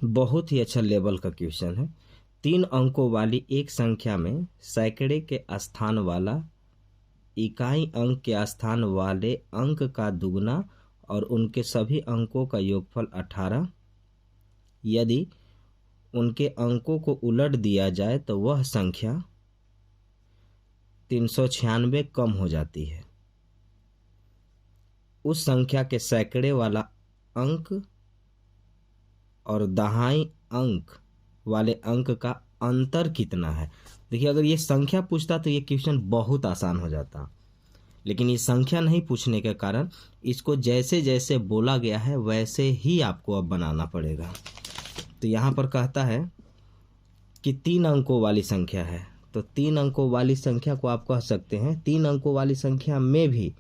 बहुत ही अच्छा लेवल का क्वेश्चन है। 3 अंकों वाली एक संख्या में सैकड़े के स्थान वाला इकाई अंक के स्थान वाले अंक का दुगना और उनके सभी अंकों का योगफल 18। यदि उनके अंकों को उलट दिया जाए तो वह संख्या 396 कम हो जाती है। उस संख्या के सैकड़े वाला अंक और दहाई अंक वाले अंक का अंतर कितना है। देखिए, अगर ये संख्या पूछता तो ये क्वेश्चन बहुत आसान हो जाता, लेकिन ये संख्या नहीं पूछने के कारण इसको जैसे जैसे बोला गया है वैसे ही आपको अब बनाना पड़ेगा। तो यहाँ पर कहता है कि 3 अंकों वाली संख्या है, तो 3 अंकों वाली संख्या को आप कह सकते हैं 3 अंकों वाली संख्या में भी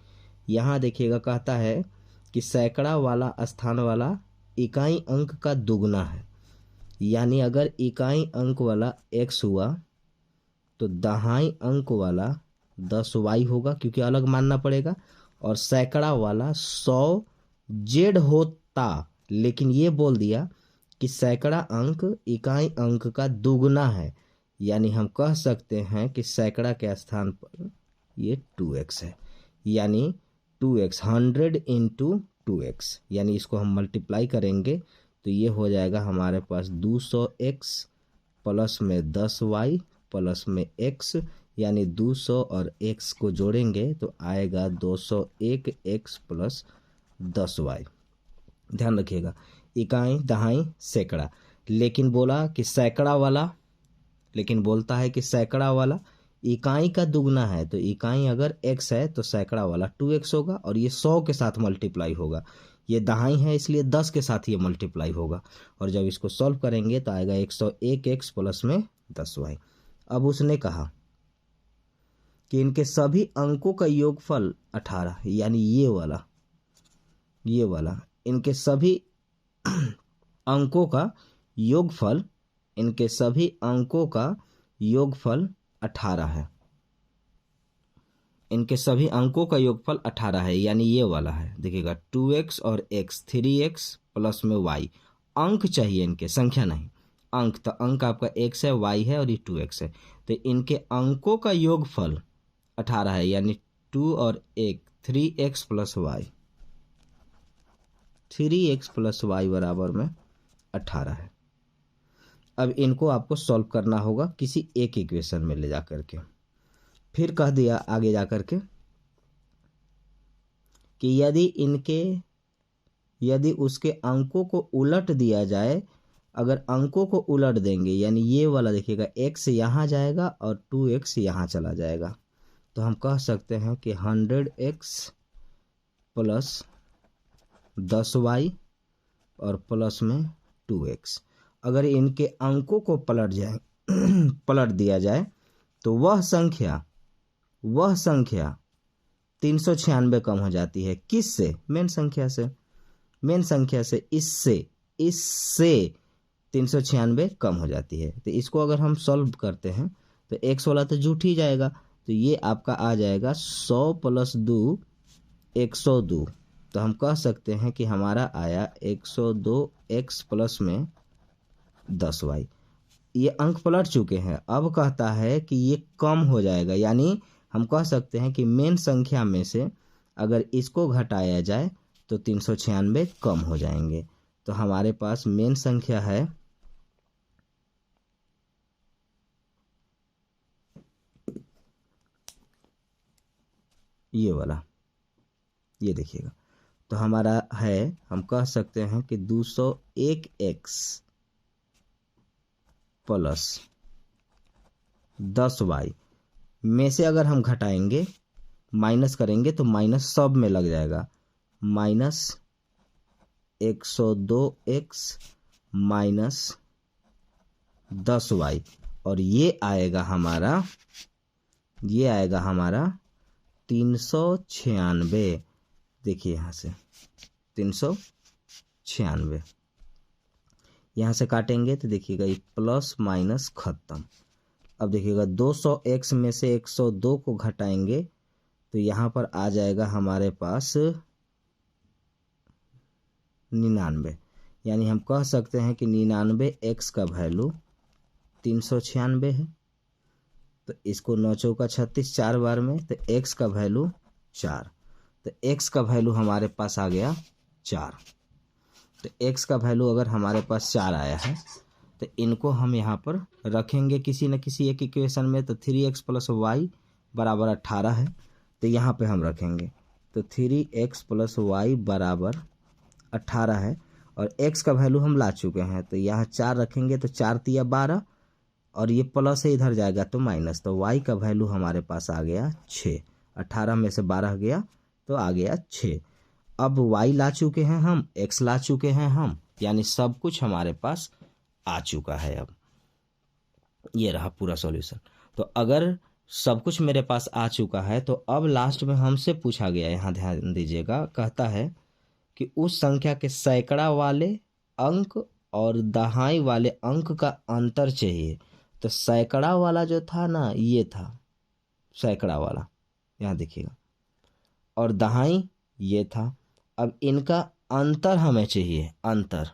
यहाँ देखिएगा कहता है कि सैकड़ा वाला स्थान वाला इकाई अंक का दुगना है। यानी अगर इकाई अंक वाला x हुआ तो दहाई अंक वाला 10y होगा, क्योंकि अलग मानना पड़ेगा। और सैकड़ा वाला 100z होता, लेकिन ये बोल दिया कि सैकड़ा अंक इकाई अंक का दुगना है, यानी हम कह सकते हैं कि सैकड़ा के स्थान पर ये 2x है। यानी 2x 100 इंटू 2x, यानी इसको हम मल्टीप्लाई करेंगे तो ये हो जाएगा हमारे पास 200x प्लस में 10y प्लस में x, यानी 200 और x को जोड़ेंगे तो आएगा 201x प्लस 10y। ध्यान रखिएगा, इकाई दहाई सैकड़ा, लेकिन बोला कि सैकड़ा वाला, लेकिन बोलता है कि सैकड़ा वाला इकाई का दुगना है, तो इकाई अगर x है तो सैकड़ा वाला 2x होगा और ये 100 के साथ मल्टीप्लाई होगा। ये दहाई है इसलिए 10 के साथ ये मल्टीप्लाई होगा, और जब इसको सॉल्व करेंगे तो आएगा 101x प्लस में 10y। अब उसने कहा कि इनके सभी अंकों का योगफल 18, यानी ये वाला इनके सभी अंकों का योगफल, इनके सभी अंकों का योगफल 18 है। इनके सभी अंकों का योगफल 18 है, यानी ये वाला है। देखिएगा 2x और x 3x प्लस में y। अंक चाहिए इनके, संख्या नहीं, अंक। तो अंक आपका x है, y है और ये 2x है, तो इनके अंकों का योगफल 18 है, यानी 2 और 1 3x plus y, 3x plus y बराबर में 18 है। अब इनको आपको सॉल्व करना होगा किसी एक इक्वेशन में ले जाकर के। फिर कह दिया आगे जाकर के कि यदि उसके अंकों को उलट दिया जाए, अगर अंकों को उलट देंगे, यानी ये वाला देखिएगा x यहाँ जाएगा और 2x यहाँ चला जाएगा, तो हम कह सकते हैं कि 100x प्लस 10y और प्लस में 2x। अगर इनके अंकों को पलट दिया जाए तो वह संख्या 396 कम हो जाती है। किससे? मेन संख्या से इससे 396 कम हो जाती है। तो इसको अगर हम सॉल्व करते हैं तो x वाला तो जुट ही जाएगा, तो ये आपका आ जाएगा 100 प्लस 2 102। तो हम कह सकते हैं कि हमारा आया 102x प्लस में 10y। ये अंक पलट चुके हैं, अब कहता है कि ये कम हो जाएगा, यानी हम कह सकते हैं कि मेन संख्या में से अगर इसको घटाया जाए तो 396 कम हो जाएंगे। तो हमारे पास मेन संख्या है ये वाला, ये देखिएगा, तो हमारा है, हम कह सकते हैं कि 201x प्लस 10y में से अगर हम घटाएंगे, माइनस करेंगे तो माइनस सब में लग जाएगा, माइनस 102x माइनस 10y, और ये आएगा हमारा 396। देखिए यहाँ से 396, यहाँ से काटेंगे तो देखिएगा ये प्लस माइनस खत्म। अब देखिएगा 200x में से 102 को घटाएंगे तो यहाँ पर आ जाएगा हमारे पास 99, यानी हम कह सकते हैं कि 99x का वैल्यू 396 है। तो इसको 9 चौका 36 4 बार में, तो x का वैल्यू 4। तो x का वैल्यू हमारे पास आ गया 4। तो x का वैल्यू अगर हमारे पास 4 आया है तो इनको हम यहाँ पर रखेंगे किसी न किसी एक इक्वेशन में। तो 3x + y बराबर 18 है, तो यहाँ पे हम रखेंगे। तो 3x + y बराबर 18 है और x का वैल्यू हम ला चुके हैं, तो यहाँ 4 रखेंगे तो 4 × 3 = 12 और ये प्लस से इधर जाएगा तो माइनस। तो y का वैल्यू हमारे पास आ गया 6। 18 में से 12 गया तो आ गया 6। अब y ला चुके हैं हम, x ला चुके हैं हम, यानी सब कुछ हमारे पास आ चुका है। अब ये रहा पूरा सॉल्यूशन। तो अगर सब कुछ मेरे पास आ चुका है तो अब लास्ट में हमसे पूछा गया, यहाँ ध्यान दीजिएगा, कहता है कि उस संख्या के सैकड़ा वाले अंक और दहाई वाले अंक का अंतर चाहिए। तो सैकड़ा वाला जो था ना, ये था सैकड़ा वाला, यहाँ देखिएगा, और दहाई ये था। अब इनका अंतर हमें चाहिए, अंतर।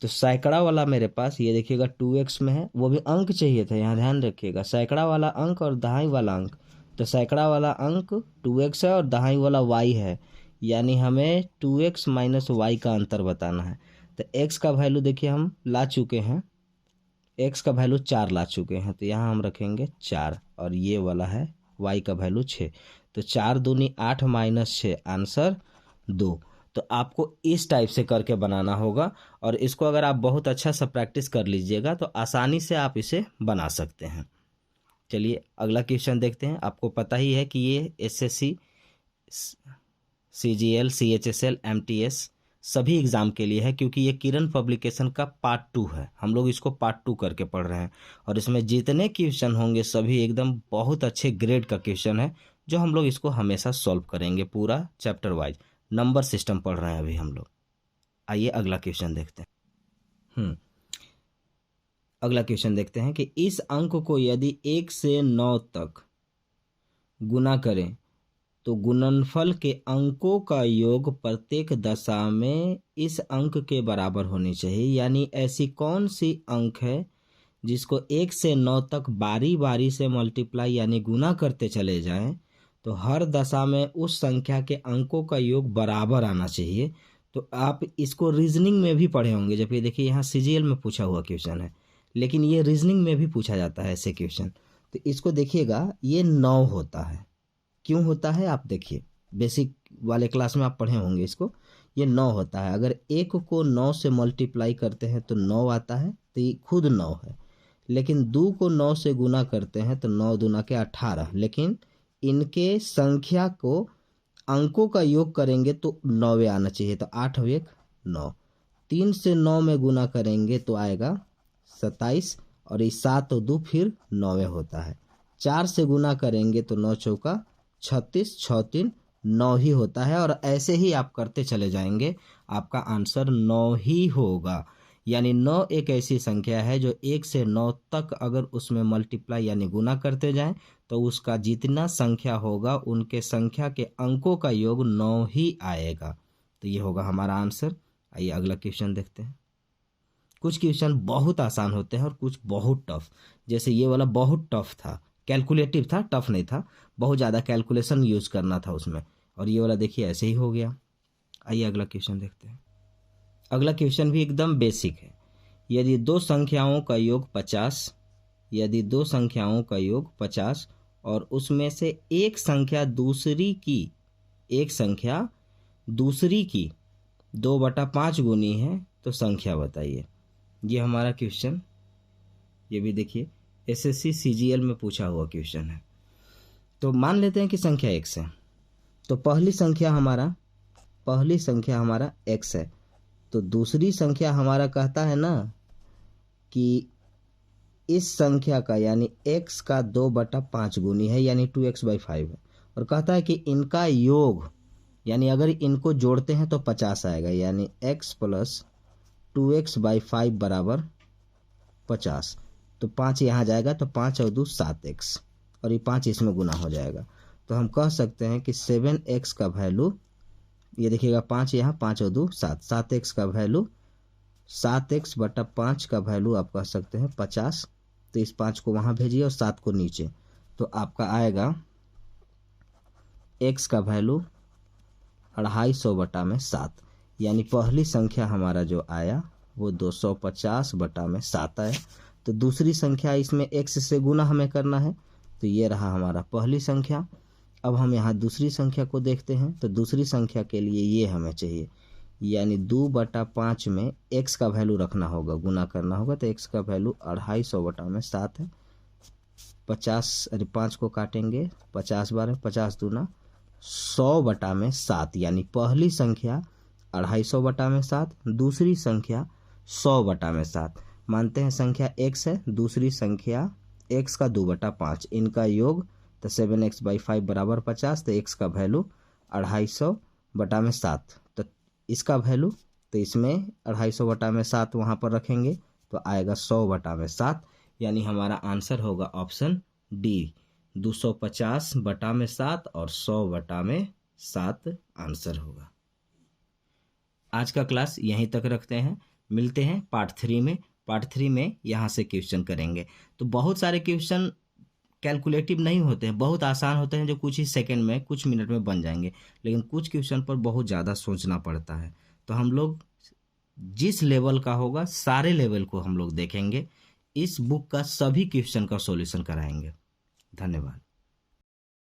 तो सैकड़ा वाला मेरे पास ये देखिएगा 2x में है, वो भी अंक चाहिए था, यहाँ ध्यान रखिएगा, सैकड़ा वाला अंक और दहाई वाला अंक। तो सैकड़ा वाला अंक 2x है और दहाई वाला y है, यानी हमें 2x - y का अंतर बताना है। तो x का वैल्यू देखिए हम ला चुके हैं, x का वैल्यू 4 ला चुके हैं, तो यहाँ हम रखेंगे 4 और ये वाला है y का वैल्यू 6। तो 4 दूनी 8 - 6 आंसर 2। तो आपको इस टाइप से करके बनाना होगा और इसको अगर आप बहुत अच्छा सा प्रैक्टिस कर लीजिएगा तो आसानी से आप इसे बना सकते हैं। चलिए अगला क्वेश्चन देखते हैं। आपको पता ही है कि ये एसएससी, सीजीएल, सीएचएसएल, एमटीएस सभी एग्ज़ाम के लिए है, क्योंकि ये किरण पब्लिकेशन का पार्ट 2 है। हम लोग इसको पार्ट 2 करके पढ़ रहे हैं और इसमें जितने क्वेश्चन होंगे सभी एकदम बहुत अच्छे ग्रेड का क्वेश्चन है, जो हम लोग इसको हमेशा सॉल्व करेंगे पूरा चैप्टर वाइज। नंबर सिस्टम पढ़ रहे हैं अभी हम लोग। आइए अगला क्वेश्चन देखते हैं। अगला क्वेश्चन देखते हैं कि इस अंक को यदि 1 से 9 तक गुना करें तो गुणनफल के अंकों का योग प्रत्येक दशा में इस अंक के बराबर होनी चाहिए। यानी ऐसी कौन सी अंक है जिसको 1 से 9 तक बारी बारी से मल्टीप्लाई यानी गुना करते चले जाएं तो हर दशा में उस संख्या के अंकों का योग बराबर आना चाहिए। तो आप इसको रीजनिंग में भी पढ़े होंगे, जब ये देखिए यहाँ सीजीएल में पूछा हुआ क्वेश्चन है, लेकिन ये रीजनिंग में भी पूछा जाता है ऐसे क्वेश्चन। तो इसको देखिएगा, ये 9 होता है। क्यों होता है आप देखिए, बेसिक वाले क्लास में आप पढ़े होंगे इसको। ये 9 होता है, अगर 1 को 9 से मल्टीप्लाई करते हैं तो 9 आता है, तो ये खुद 9 है। लेकिन 2 को 9 से गुना करते हैं तो 9 दूना के 18, लेकिन इनके संख्या को अंकों का योग करेंगे तो 9 आना चाहिए। तो 8 और 1 9, 3 से 9 में गुना करेंगे तो आएगा 27 और इस 7 और 2 फिर 9 होता है। 4 से गुना करेंगे तो 9 चौका 36, 6 3 9 ही होता है। और ऐसे ही आप करते चले जाएंगे, आपका आंसर 9 ही होगा। यानी 9 एक ऐसी संख्या है जो 1 से 9 तक अगर उसमें मल्टीप्लाई यानी गुना करते जाएं तो उसका जितना संख्या होगा उनके संख्या के अंकों का योग 9 ही आएगा। तो ये होगा हमारा आंसर। आइए अगला क्वेश्चन देखते हैं। कुछ क्वेश्चन बहुत आसान होते हैं और कुछ बहुत टफ। जैसे ये वाला बहुत टफ था, कैलकुलेटिव था, टफ नहीं था, बहुत ज़्यादा कैलकुलेशन यूज करना था उसमें। और ये वाला देखिए ऐसे ही हो गया। आइए अगला क्वेश्चन देखते हैं। अगला क्वेश्चन भी एकदम बेसिक है। यदि दो संख्याओं का योग 50, यदि दो संख्याओं का योग 50 और उसमें से एक संख्या दूसरी की 2/5 गुनी है तो संख्या बताइए। ये हमारा क्वेश्चन, ये भी देखिए एसएससी सीजीएल में पूछा हुआ क्वेश्चन है। तो मान लेते हैं कि संख्या x है, तो पहली संख्या हमारा x है। तो दूसरी संख्या हमारा कहता है ना कि इस संख्या का यानी x का 2/5 गुनी है, यानी 2x/5 है। और कहता है कि इनका योग यानी अगर इनको जोड़ते हैं तो 50 आएगा, यानी x + 2x/5 बराबर 50। तो 5 यहाँ जाएगा तो 5 और 2 7x और ये 5 इसमें गुना हो जाएगा। तो हम कह सकते हैं कि 7x का वैल्यू ये देखिएगा 5 यहाँ, 5 और 2 7, 7x का वैल्यू 7x/5 का वैल्यू आप कह सकते हैं 50। तो इस 5 को वहाँ भेजिए और 7 को नीचे, तो आपका आएगा x का वैल्यू 250/7, यानी पहली संख्या हमारा जो आया वो 250/7 आया। तो दूसरी संख्या इसमें x से गुना हमें करना है, तो ये रहा हमारा पहली संख्या। अब हम यहाँ दूसरी संख्या को देखते हैं, तो दूसरी संख्या के लिए ये हमें चाहिए, यानी 2/5 में x का वैल्यू रखना होगा, गुना करना होगा, तो x का वैल्यू 250/7 है। 5 को काटेंगे, 50 बार 50 दूना 100/7, यानी पहली संख्या 250/7, दूसरी संख्या 100/7। मानते हैं संख्या x है, दूसरी संख्या x का 2/5, इनका योग तो 7x/5 बराबर 50, तो x का वैल्यू 250/7। तो इसका वैल्यू, तो इसमें 250/7 वहाँ पर रखेंगे तो आएगा 100/7, यानी हमारा आंसर होगा ऑप्शन डी, 250/7 और 100/7 आंसर होगा। आज का क्लास यहीं तक रखते हैं, मिलते हैं पार्ट 3 में। पार्ट 3 में यहाँ से क्वेश्चन करेंगे। तो बहुत सारे क्वेश्चन कैलकुलेटिव नहीं होते हैं, बहुत आसान होते हैं जो कुछ ही सेकंड में, कुछ मिनट में बन जाएंगे, लेकिन कुछ क्वेश्चन पर बहुत ज़्यादा सोचना पड़ता है। तो हम लोग जिस लेवल का होगा सारे लेवल को हम लोग देखेंगे, इस बुक का सभी क्वेश्चन का सॉल्यूशन कराएंगे। धन्यवाद।